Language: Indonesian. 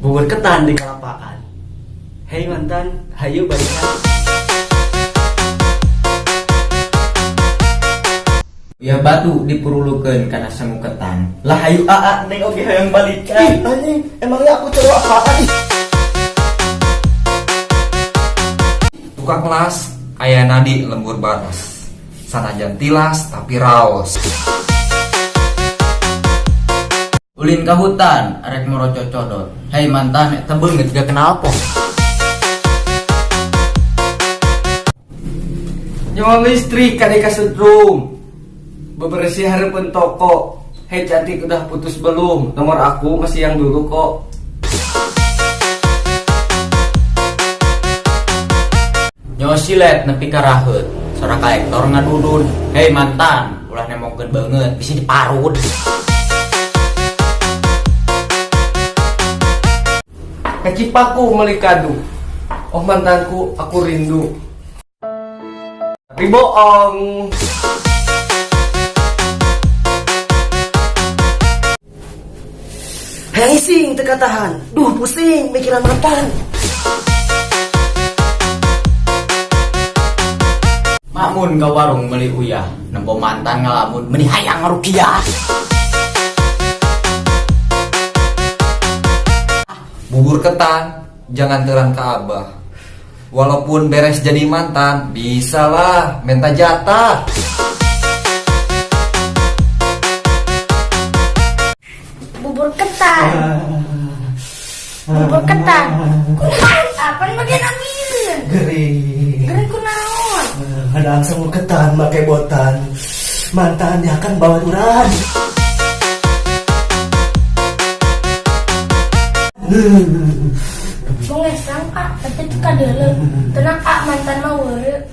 bubur ketan di kelapaan. Hei mantan, hayu balikan. Ya batu dipurulukeun karena semu ketan. Lah hayu aa neng oge hayang balikan. Anjing, emangnya aku cowok apaan? Tukang kelas aya nadi lembur baros. Sanajan tilas tapi raos. Ulin ka hutan arek moro cocodot. Hei mantan eta beungeut gak kenal po. Nyawa listrik kali kasutrum. Bebersih hareupeun toko. Hei cantik udah putus belum? Nomor aku masih yang dulu kok. Nyawa silet nepi ka raheut. Sora kolektor ngadudun. Hei mantan, ulah nemongkeun beungeut bisa diparut. Kecipaku melikadu. Oh mantanku, aku rindu. Tapi bohong. Hei sing teka tahan. Duh pusing mikiran mantan. Mamun ka warung meuli uyah, nempo mantan ngalamun meuni hayang ngarukiah. Bubur ketan jangan teran ke abah. Walaupun beres jadi mantan, bisalah minta jatah. Bubur ketan. Bubur ketan. Kunaon? Apa bagian angin? Gering. Gering kunaon? Ada semu ketan make botan. Mantannya kan bawa uran. Bungesang A, tapi itu kadeuleuh. Tenang A mantan mah weureu.